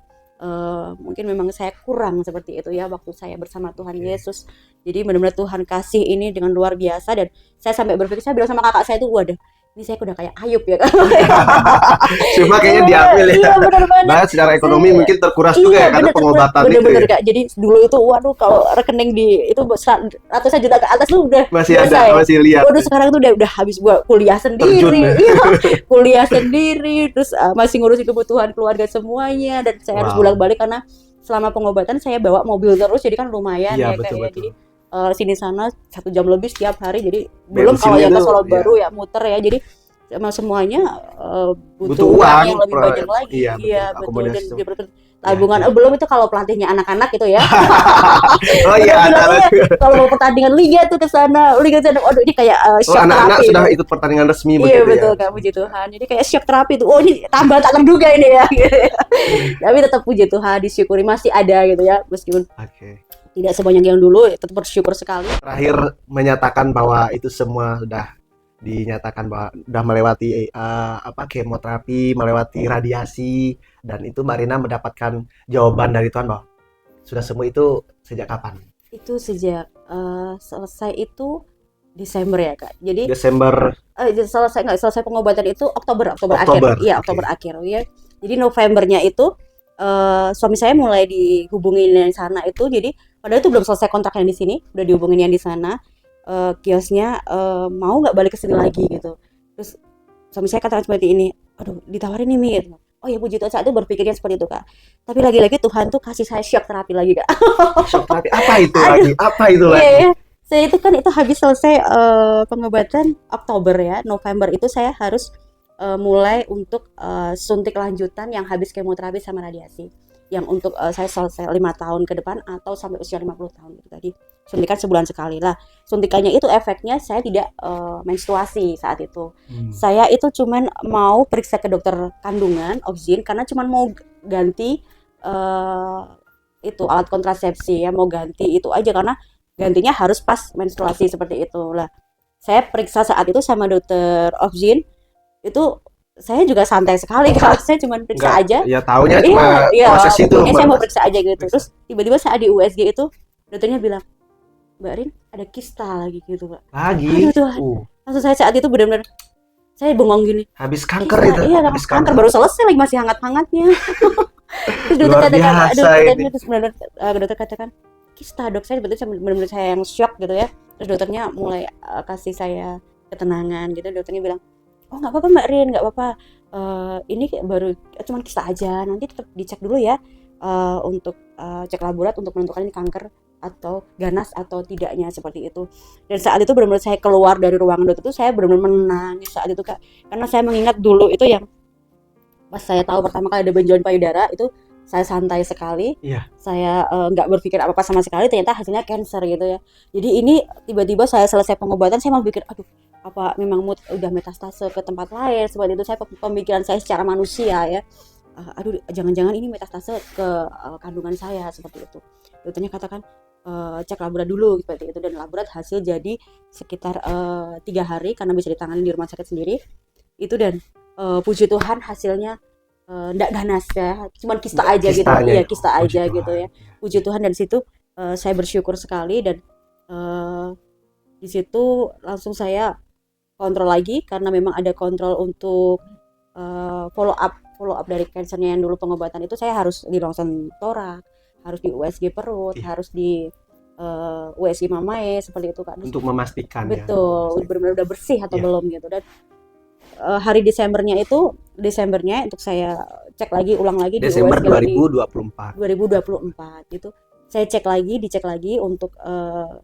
mungkin memang saya kurang seperti itu ya waktu saya bersama Tuhan Oke. Yesus. Jadi benar-benar Tuhan kasih ini dengan luar biasa, dan saya sampai berpikir, saya bilang sama kakak saya itu, waduh ini saya udah kayak Ayub ya kan. Cuma kayaknya diambil ya. Iya benar banget. Nah, secara ekonomi Saya- mungkin terkuras juga ya karena bener, pengobatan itu bener-bener ya. kak. Jadi dulu itu waduh, kalau rekening di itu ratusan juta ke atas tuh udah Masih biasa ada, ya. masih lihat. Waduh sekarang tuh udah habis buat kuliah Terjun sendiri, ya. iya, kuliah sendiri, terus masih ngurusin kebutuhan keluarga semuanya, dan saya harus Wow. bolak-balik karena selama pengobatan saya bawa mobil terus, jadi kan lumayan Iya, ya kayak ya. betul. Jadi sini sana 1 jam lebih setiap hari, jadi Bensinnya belum kalau yang ke tuh, Solo ya. baru ya muter ya, jadi semuanya Butuh butuh uang uang, yang lebih banyak lagi. iya, betul. Iya betul, Akomodasi dan tuh. dia tabungan. Iya. Belum itu kalau pelatihnya anak-anak itu ya. Oh iya, ada. Kalau mau pertandingan liga tuh ke sana, liga sana. Waduh ini kayak Oh, shock anak-anak terapi. sudah Itu. ikut pertandingan resmi Iya begitu betul ya. kak, puji Tuhan. Jadi kayak shock terapi tuh. Oh ini tambah tak terduga ini ya. Gitu. Tapi tetap puji Tuhan, disyukuri masih ada gitu ya, meskipun Oke. tidak sebanyak yang dulu, tetap bersyukur sekali. Terakhir menyatakan bahwa itu semua sudah dinyatakan bahwa sudah melewati kemoterapi, melewati radiasi, dan itu Marina mendapatkan jawaban dari Tuhan bahwa sudah semua itu sejak kapan? Itu sejak selesai itu Desember ya kak. Jadi Desember. selesai pengobatan itu Oktober Oktober, akhir. Iya, oke. Oktober akhir ya. Jadi Novembernya itu suami saya mulai dihubungin dari sana itu. Jadi padahal itu belum selesai kontraknya di sini, udah dihubungin yang di sana. Kiosnya mau nggak balik ke sini lagi gitu. Terus suami saya katakan seperti ini, aduh ditawarin nih Mi. Oh ya puji Tuhan, saat itu berpikirnya seperti itu kak. Tapi lagi-lagi Tuhan tuh kasih saya shock terapi lagi kak. Shock terapi. Apa itu Aduh. lagi? Apa itu lagi? Iya, saya itu kan itu habis selesai pengobatan Oktober ya, November itu saya harus mulai untuk suntik lanjutan yang habis kemoterapi sama radiasi. Yang untuk saya selesai 5 tahun ke depan atau sampai usia 50 tahun gitu tadi. Suntikan sebulan sekali lah. Suntikannya itu efeknya saya tidak menstruasi saat itu. Saya itu cuman mau periksa ke dokter kandungan, obgyn, karena cuman mau ganti itu alat kontrasepsi ya, mau ganti itu aja karena gantinya harus pas menstruasi seperti itu lah. Saya periksa saat itu sama dokter obgyn, itu saya juga santai sekali kalau saya cuma periksa Enggak, aja. ya taunya cuma proses itu. Pokoknya saya mau periksa aja gitu. Periksa. Terus tiba-tiba saat di USG itu dokternya bilang, Mbak Rin ada kista lagi gitu Pak. Lagi. Aduh Tuhan. Langsung saya saat itu benar-benar saya bengong gini. Habis kanker Kista, itu. iya Habis kanker baru selesai lagi masih hangat-hangatnya. Terus dokter Luar katakan, biasa aduh ini. katanya, terus benar-benar dokter katakan kista dok, saya benar-benar saya yang shock gitu ya. Terus dokternya mulai kasih saya ketenangan gitu. Dokternya bilang, oh nggak apa-apa Mbak Rin, nggak apa-apa. Ini baru cuma kista aja, nanti tetap dicek dulu ya untuk cek laborat untuk menentukan ini kanker atau ganas atau tidaknya seperti itu. Dan saat itu benar-benar saya keluar dari ruangan dokter itu saya benar-benar menangis saat itu kak, karena saya mengingat dulu itu yang pas saya tahu pertama kali ada benjolan payudara itu saya santai sekali. Iya. Saya nggak berpikir apa-apa sama sekali, ternyata hasilnya cancer gitu ya. Jadi ini tiba-tiba saya selesai pengobatan saya mau pikir, aduh apa memang udah metastase ke tempat lain seperti itu. Saya pemikiran saya secara manusia ya, aduh jangan-jangan ini metastase ke kandungan saya seperti itu. Dokternya katakan cek laborat dulu seperti itu, dan laborat hasil jadi sekitar 3 hari karena bisa ditangani di rumah sakit sendiri itu, dan puji Tuhan hasilnya nggak ganas ya, cuman kista aja gitu. Iya, kista aja gitu ya. Puji Tuhan, dan situ saya bersyukur sekali, dan di situ langsung saya kontrol lagi karena memang ada kontrol untuk follow up dari kansernya yang dulu pengobatan itu. Saya harus di ronsen torak, harus di USG perut, harus di USG mamae seperti itu Kak. Untuk memastikan betul, benar-benar udah bersih atau belum gitu. Dan hari Desembernya untuk saya cek lagi, ulang lagi Desember di USG 2024 itu saya dicek lagi untuk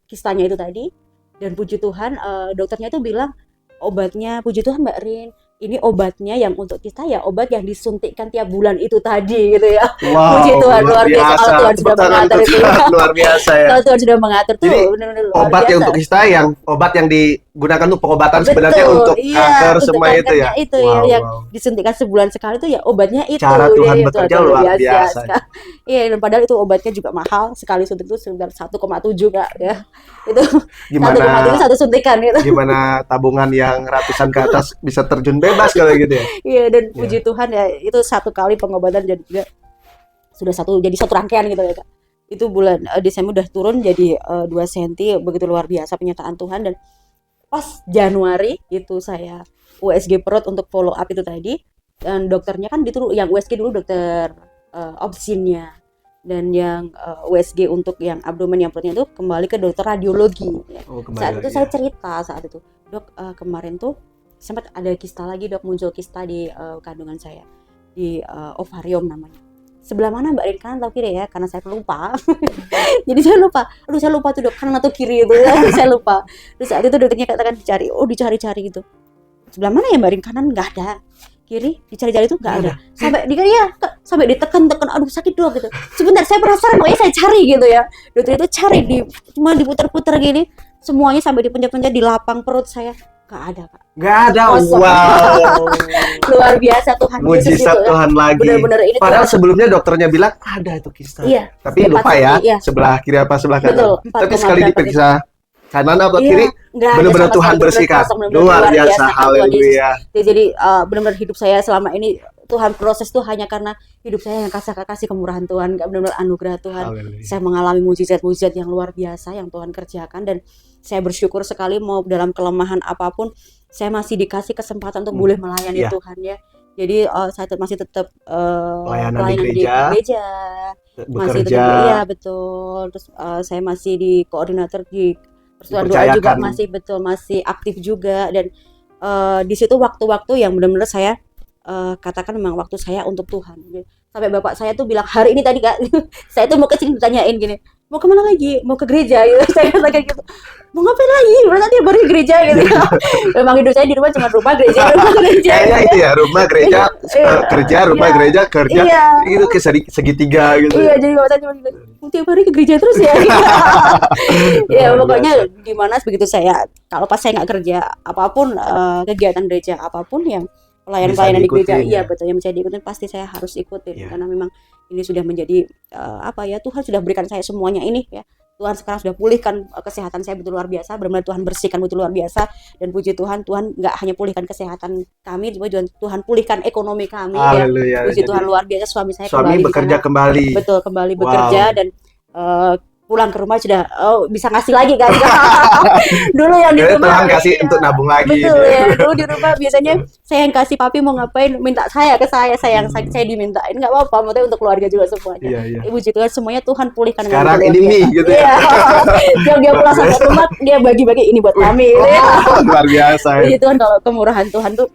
kistanya itu tadi, dan puji Tuhan dokternya itu bilang obatnya, puji Tuhan Mbak Rin, ini obatnya yang untuk kita ya obat yang disuntikkan tiap bulan itu tadi gitu ya. Wow, puji Tuhan, luar biasa. Kalau Tuhan sudah mengatur itu ya. Luar biasa ya. Kalau Tuhan sudah mengatur tuh benar-benar luar obat biasa. Yang untuk kita, yang obat yang digunakan untuk pengobatan sebenarnya untuk kanker semua itu ya. Itu wow, yang disuntikkan sebulan sekali itu ya obatnya itu. Cara Tuhan bekerja luar biasa. Iya, dan padahal itu obatnya juga mahal, sekali suntik itu sekitar 1,7 Kak ya. Itu gimana 1,7 satu suntikan gitu. Gimana tabungan yang ratusan ke atas bisa terjun bebas kalau gitu ya. Iya, dan puji Tuhan ya itu satu kali pengobatan jadi sudah jadi satu rangkaian gitu ya Kak. Itu bulan Desember udah turun jadi 2 cm, begitu luar biasa penyertaan Tuhan. Dan pas Januari itu saya USG perut untuk follow up itu tadi, dan dokternya kan itu yang USG dulu dokter obstinnya, dan yang USG untuk yang abdomen yang perutnya itu kembali ke dokter radiologi ya. Saat itu saya cerita itu, dok kemarin tuh sempat ada kista lagi dok, muncul kista di kandungan saya di ovarium namanya. Sebelah mana Mbak Rin, kanan atau kiri ya? Karena saya lupa. Jadi saya lupa tuh dok, kanan atau kiri itu ya. Saya lupa. Terus saat itu dokternya katakan dicari gitu. Sebelah mana ya Mbak Rin? Kanan nggak ada, kiri dicari-cari itu nggak ada. Sampai ditekan, aduh sakit dok gitu. Sebentar saya penasaran, pokoknya saya cari gitu ya. Dokter itu cari cuma diputar-putar gini, semuanya sampai dipencet-pencet di lapang perut saya. Nggak ada Kak. Nggak ada. Wow. Luar biasa Tuhan. Mujizat gitu, Tuhan ya. Lagi. Benar-benar ini. Padahal sebelumnya dokternya bilang ada itu kista. Iya. Tapi lupa ya, sebelah kiri apa sebelah kanan. Betul, tapi sekali diperiksa kanan atau kiri, benar-benar Tuhan bersihkan. Luar biasa. Haleluya. Jadi benar-benar hidup saya selama ini Tuhan proses tuh hanya karena hidup saya yang kasih kemurahan Tuhan, nggak benar-benar anugerah Tuhan. Haleluya. Saya mengalami mujizat-mujizat yang luar biasa yang Tuhan kerjakan, dan saya bersyukur sekali mau dalam kelemahan apapun saya masih dikasih kesempatan untuk boleh melayani Tuhan ya. Jadi saya masih tetap pelayanan di gereja, masih tetap betul. Terus saya masih di koordinator di persekutuan doa juga, masih aktif juga. Dan di situ waktu-waktu yang benar-benar saya katakan memang waktu saya untuk Tuhan. Sampai bapak saya tuh bilang hari ini tadi Kak, saya tuh mau ke sini ditanyain gini, mau kemana lagi? Mau ke gereja gitu. Saya kata gitu, mau ngapain lagi? Berarti baru ke gereja gitu. Memang hidup saya di rumah cuma rumah gereja. Kayaknya itu ya, rumah gereja kerja, rumah gereja kerja, itu ke segitiga gitu. Iya, jadi bapak saya cuma gitu, tiap hari ke gereja terus ya. Ya pokoknya gimana begitu saya, kalau pas saya nggak kerja apapun, kegiatan gereja apapun yang pelayanan di gereja, iya betul, yang bisa diikutin pasti saya harus ikutin karena memang ini sudah menjadi Tuhan sudah berikan saya semuanya ini ya. Tuhan sekarang sudah pulihkan kesehatan saya betul luar biasa, benar-benar Tuhan bersihkan betul luar biasa, dan puji Tuhan nggak hanya pulihkan kesehatan kami, juga Tuhan pulihkan ekonomi kami. Haleluya. Puji Tuhan luar biasa, suami saya bekerja kembali. Betul, kembali bekerja, dan pulang ke rumah sudah bisa ngasih lagi kan. Dulu yang di rumah Tuhan kasih untuk nabung lagi. Betul ya. Dulu di rumah biasanya saya yang kasih, papi mau ngapain minta saya ke saya yang saya dimintain, nggak apa-apa, maksudnya untuk keluarga juga semuanya. Ibu Tuhan semuanya Tuhan pulihkan. Sekarang ini nih gitu ya. Dia pulang sampai rumah dia bagi-bagi ini buat kami. Luar biasa. Puji Tuhan, kalau kemurahan Tuhan tuh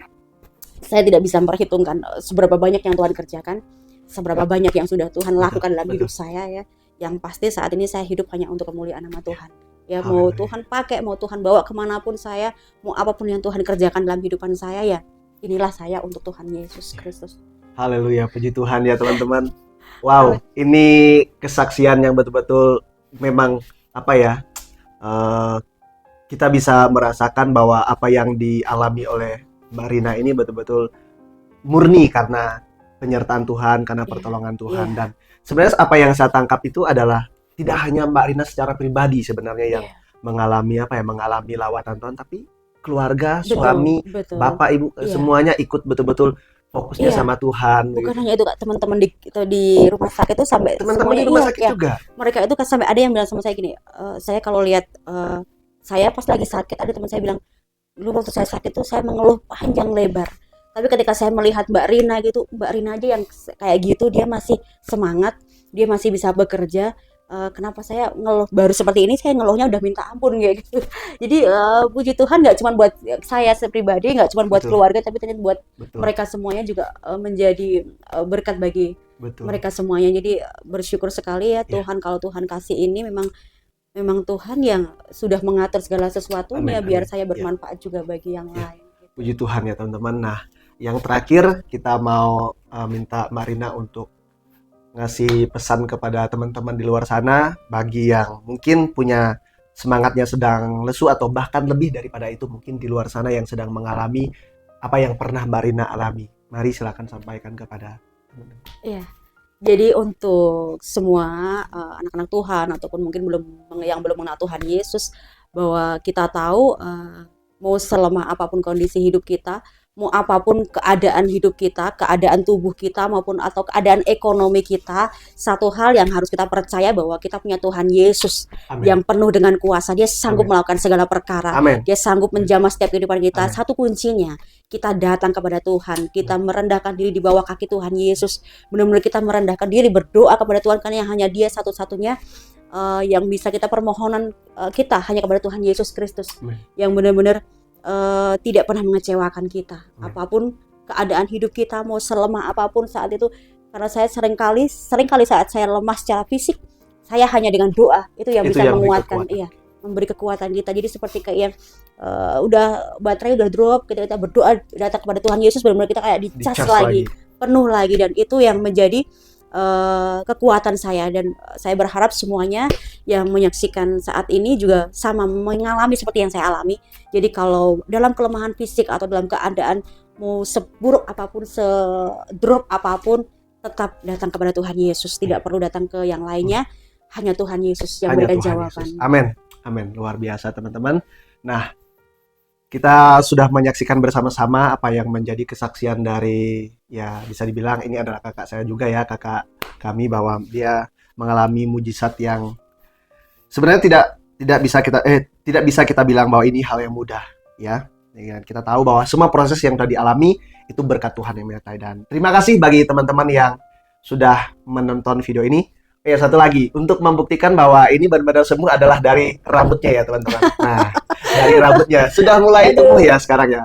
saya tidak bisa memperhitungkan seberapa banyak yang Tuhan kerjakan, seberapa banyak yang sudah Tuhan lakukan dalam hidup saya ya. Yang pasti saat ini saya hidup hanya untuk kemuliaan nama Tuhan. Ya mau Tuhan pakai, mau Tuhan bawa kemanapun saya, mau apapun yang Tuhan kerjakan dalam kehidupan saya ya, inilah saya untuk Tuhan Yesus Kristus. Haleluya, puji Tuhan ya teman-teman. Wow, ini kesaksian yang betul-betul memang kita bisa merasakan bahwa apa yang dialami oleh Mbak Rina ini betul-betul murni karena penyertaan Tuhan, karena pertolongan Tuhan. Iya. Dan sebenarnya apa yang saya tangkap itu adalah tidak hanya Mbak Rina secara pribadi sebenarnya yang mengalami mengalami lawatan Tuhan, tapi keluarga, suami, betul. bapak, ibu, semuanya ikut betul-betul fokusnya sama Tuhan. Bukan hanya itu Kak, teman-teman di rumah sakit itu sampai teman-teman di rumah sakit juga. Mereka itu kan sampai ada yang bilang sama saya gini, saya kalau lihat saya pas lagi sakit, ada teman saya bilang, dulu waktu saya sakit tuh saya mengeluh panjang lebar. Tapi ketika saya melihat Mbak Rina gitu, Mbak Rina aja yang kayak gitu, dia masih semangat, dia masih bisa bekerja. Kenapa saya ngeluh baru seperti ini, saya ngeluhnya udah minta ampun kayak gitu. Jadi puji Tuhan nggak cuma buat saya pribadi, nggak cuma buat keluarga, tapi ternyata buat mereka semuanya juga menjadi berkat bagi mereka semuanya. Jadi bersyukur sekali ya Tuhan, kalau Tuhan kasih ini memang Tuhan yang sudah mengatur segala sesuatunya biar saya bermanfaat juga bagi yang lain. Puji Tuhan ya teman-teman. Nah, yang terakhir kita mau minta Mbak Rina untuk ngasih pesan kepada teman-teman di luar sana, bagi yang mungkin punya semangatnya sedang lesu atau bahkan lebih daripada itu, mungkin di luar sana yang sedang mengalami apa yang pernah Mbak Rina alami. Mari silakan sampaikan kepada teman-teman. Iya. Jadi untuk semua anak-anak Tuhan ataupun mungkin yang belum mengenal Tuhan Yesus, bahwa kita tahu mau selemah apapun kondisi hidup kita, mau apapun keadaan hidup kita, keadaan tubuh kita maupun atau keadaan ekonomi kita, satu hal yang harus kita percaya bahwa kita punya Tuhan Yesus yang penuh dengan kuasa. Dia sanggup melakukan segala perkara. Dia sanggup menjamah setiap kehidupan kita. Satu kuncinya, kita datang kepada Tuhan, kita merendahkan diri di bawah kaki Tuhan Yesus. Benar-benar kita merendahkan diri, berdoa kepada Tuhan, karena yang hanya Dia satu-satunya yang bisa kita permohonan kita hanya kepada Tuhan Yesus Kristus, yang benar-benar tidak pernah mengecewakan kita. Apapun keadaan hidup kita, mau selemah apapun saat itu, karena saya seringkali saat saya lemah secara fisik, saya hanya dengan doa itu yang bisa menguatkan, memberi kekuatan kita. Jadi seperti kayak udah baterai udah drop, kita berdoa datang kepada Tuhan Yesus, benar-benar kita kayak dicas lagi, penuh lagi, dan itu yang menjadi kekuatan saya. Dan saya berharap semuanya yang menyaksikan saat ini juga sama mengalami seperti yang saya alami. Jadi kalau dalam kelemahan fisik atau dalam keadaan mau seburuk apapun, sedrop apapun, tetap datang kepada Tuhan Yesus. Tidak perlu datang ke yang lainnya, hanya Tuhan Yesus yang memberikan jawaban. Amin, amin. Luar biasa teman-teman. Nah, kita sudah menyaksikan bersama-sama apa yang menjadi kesaksian dari, ya bisa dibilang ini adalah kakak saya juga ya, kakak kami, bahwa dia mengalami mujizat yang sebenarnya tidak bisa kita bilang bahwa ini hal yang mudah ya. Kita tahu bahwa semua proses yang sudah dialami itu berkat Tuhan yang menyertai. Dan terima kasih bagi teman-teman yang sudah menonton video ini. Satu lagi, untuk membuktikan bahwa ini benar-benar sembuh adalah dari rambutnya ya teman-teman. Nah, dari rambutnya sudah mulai tumbuh ya sekarang ya.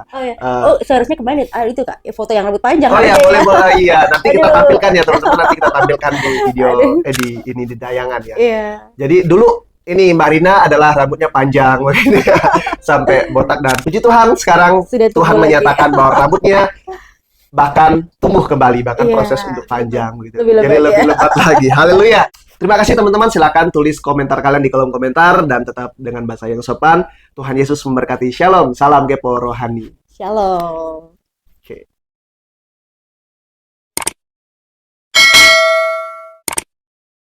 Seharusnya kemarin itu Kak, foto yang rambut panjang. Boleh. Iya, nanti kita tampilkan ya teman-teman, nanti kita tampilkan di video di tayangan ya. Jadi dulu ini Mbak Rina adalah rambutnya panjang begini ya, sampai botak, dan puji Tuhan sekarang Tuhan menyatakan bahwa rambutnya bahkan tumbuh kembali, bahkan proses untuk panjang gitu. Jadi lebih lebat lagi. Haleluya. Terima kasih teman-teman, silakan tulis komentar kalian di kolom komentar dan tetap dengan bahasa yang sopan. Tuhan Yesus memberkati. Shalom, salam kepo rohani. Shalom.